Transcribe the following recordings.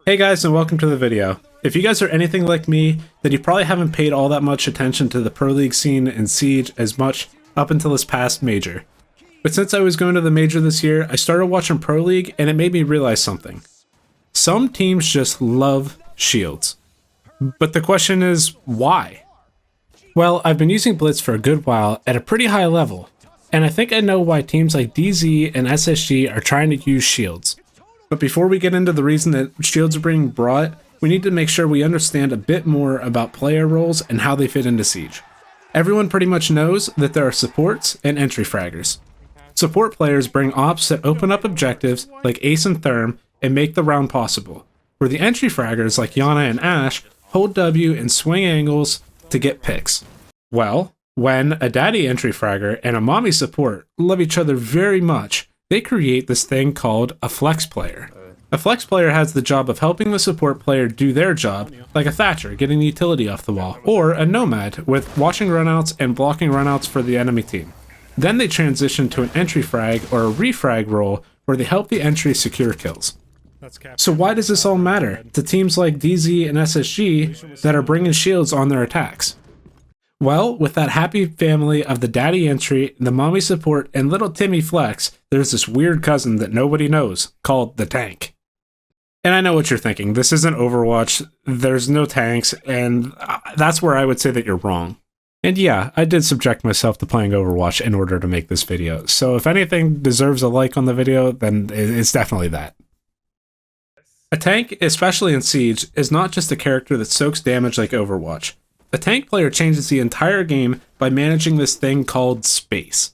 Hey guys, and welcome to the video. If you guys are anything like me, then you probably haven't paid all that much attention to the Pro League scene and Siege as much up until this past major. But since I was going to the major this year, I started watching Pro League and it made me realize something. Some teams just love shields. But the question is, why? Well, I've been using Blitz for a good while at a pretty high level, and I think I know why teams like DZ and SSG are trying to use shields. But before we get into the reason that shields are being brought, we need to make sure we understand a bit more about player roles and how they fit into Siege. Everyone pretty much knows that there are supports and entry fraggers. Support players bring ops that open up objectives like Ace and Therm and make the round possible, where the entry fraggers like Yana and Ashe hold W and swing angles to get picks. Well, when a daddy entry fragger and a mommy support love each other very much, they create this thing called a flex player. A flex player has the job of helping the support player do their job, like a Thatcher getting the utility off the wall, or a Nomad with watching runouts and blocking runouts for the enemy team. Then they transition to an entry frag or a refrag role where they help the entry secure kills. So why does this all matter to teams like DZ and SSG that are bringing shields on their attacks? Well, with that happy family of the daddy entry, the mommy support, and little Timmy flex, there's this weird cousin that nobody knows, called the tank. And I know what you're thinking, this isn't Overwatch, there's no tanks, and that's where I would say that you're wrong. And yeah, I did subject myself to playing Overwatch in order to make this video, so if anything deserves a like on the video, then it's definitely that. A tank, especially in Siege, is not just a character that soaks damage like Overwatch. A tank player changes the entire game by managing this thing called space.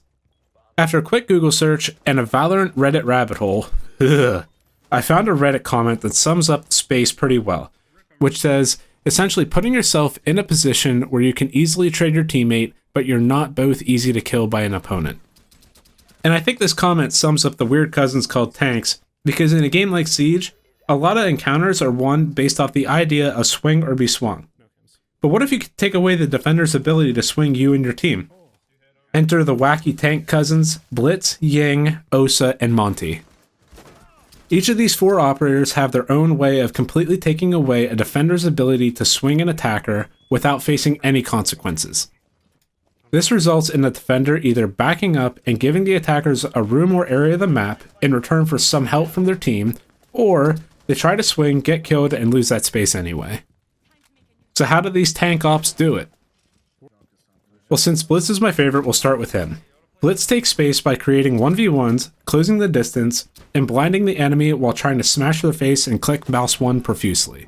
After a quick Google search and a Valorant Reddit rabbit hole, I found a Reddit comment that sums up space pretty well, which says, essentially putting yourself in a position where you can easily trade your teammate, but you're not both easy to kill by an opponent. And I think this comment sums up the weird cousins called tanks, because in a game like Siege, a lot of encounters are won based off the idea of swing or be swung. But what if you could take away the defender's ability to swing you and your team? Enter the wacky tank cousins, Blitz, Ying, Osa, and Monty. Each of these four operators have their own way of completely taking away a defender's ability to swing an attacker without facing any consequences. This results in the defender either backing up and giving the attackers a room or area of the map in return for some help from their team, or they try to swing, get killed, and lose that space anyway. So how do these tank ops do it? Well, since Blitz is my favorite, we'll start with him. Blitz takes space by creating 1v1s, closing the distance, and blinding the enemy while trying to smash their face and click mouse 1 profusely.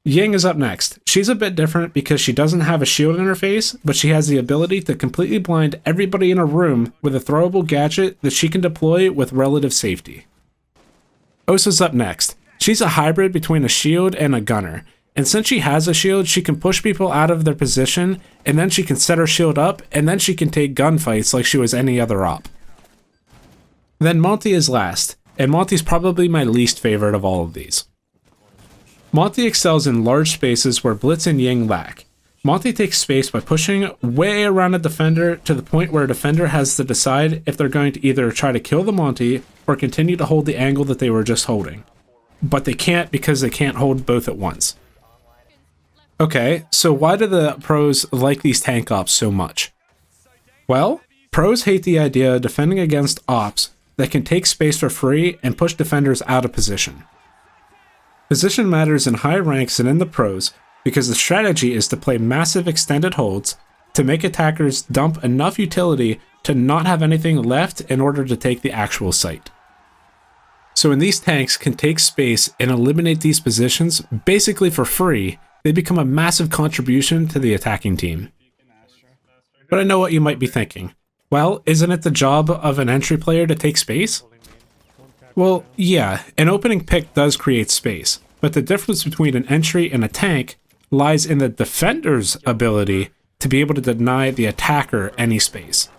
Ying is up next. She's a bit different because she doesn't have a shield in her face, but she has the ability to completely blind everybody in a room with a throwable gadget that she can deploy with relative safety. Osa's up next. She's a hybrid between a shield and a gunner. And since she has a shield, she can push people out of their position, and then she can set her shield up, and then she can take gunfights like she was any other op. Then Monty is last, and Monty's probably my least favorite of all of these. Monty excels in large spaces where Blitz and Ying lack. Monty takes space by pushing way around a defender to the point where a defender has to decide if they're going to either try to kill the Monty or continue to hold the angle that they were just holding. But they can't because they can't hold both at once. Okay, so why do the pros like these tank ops so much? Well, pros hate the idea of defending against ops that can take space for free and push defenders out of position. Position matters in high ranks and in the pros because the strategy is to play massive extended holds to make attackers dump enough utility to not have anything left in order to take the actual site. So when these tanks can take space and eliminate these positions basically for free, they become a massive contribution to the attacking team. But I know what you might be thinking. Well, isn't it the job of an entry player to take space? Well, yeah, an opening pick does create space, but the difference between an entry and a tank lies in the defender's ability to be able to deny the attacker any space.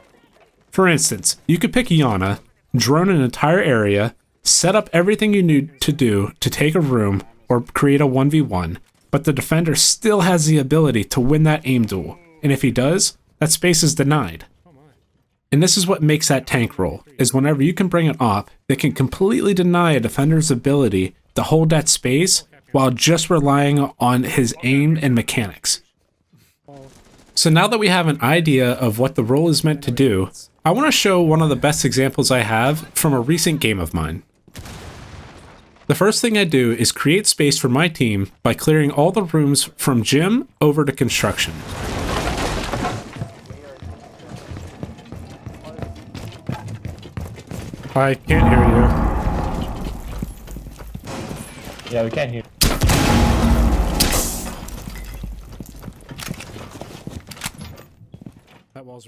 For instance, you could pick Yana, drone an entire area, set up everything you need to do to take a room or create a 1v1, but the defender still has the ability to win that aim duel, and if he does, that space is denied. And this is what makes that tank role, is whenever you can bring an op that can completely deny a defender's ability to hold that space while just relying on his aim and mechanics. So now that we have an idea of what the role is meant to do, I want to show one of the best examples I have from a recent game of mine. The first thing I do is create space for my team by clearing all the rooms from gym over to construction. I can't hear you. Yeah, we can't hear.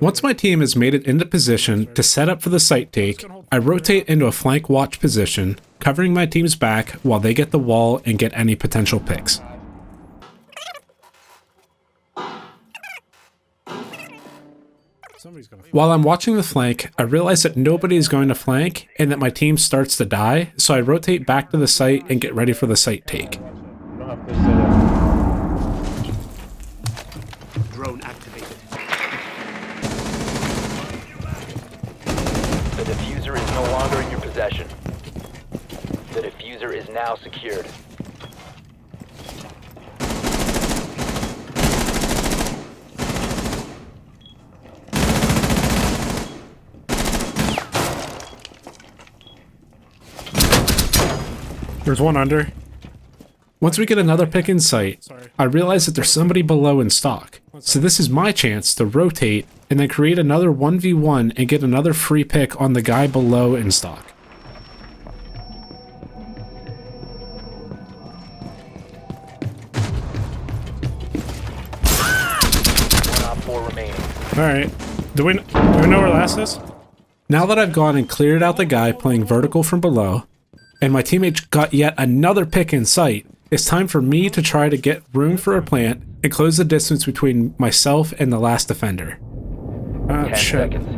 Once my team has made it into position to set up for the site take, I rotate into a flank watch position, covering my team's back while they get the wall and get any potential picks. While I'm watching the flank, I realize that nobody is going to flank and that my team starts to die, so I rotate back to the site and get ready for the site take. Drone activated. The diffuser is no longer in your possession. The diffuser is now secured. There's one under. Once we get another pick in sight, I realize that there's somebody below in stock. So this is my chance to rotate and then create another 1v1 and get another free pick on the guy below in stock. One op 4 remaining. Alright, do we know where last is? Now that I've gone and cleared out the guy playing vertical from below, and my teammate got yet another pick in sight, it's time for me to try to get room for a plant and close the distance between myself and the last defender. 10 Shit. seconds.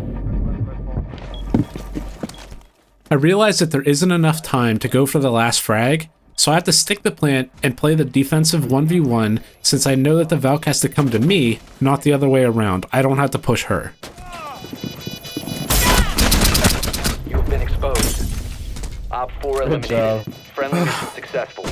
I realize that there isn't enough time to go for the last frag, so I have to stick the plant and play the defensive 1v1 since I know that the Valk has to come to me, not the other way around. I don't have to push her. You have been exposed. Op 4 eliminated. Friendly mission successful.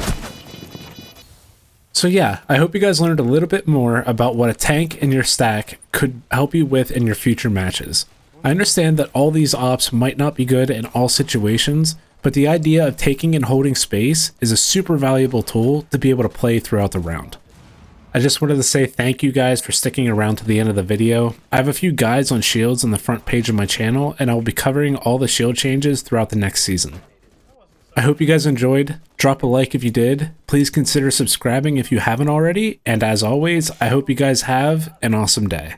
So yeah, I hope you guys learned a little bit more about what a tank in your stack could help you with in your future matches. I understand that all these ops might not be good in all situations, but the idea of taking and holding space is a super valuable tool to be able to play throughout the round. I just wanted to say thank you guys for sticking around to the end of the video. I have a few guides on shields on the front page of my channel, and I will be covering all the shield changes throughout the next season. I hope you guys enjoyed. Drop a like if you did. Please consider subscribing if you haven't already. And as always, I hope you guys have an awesome day.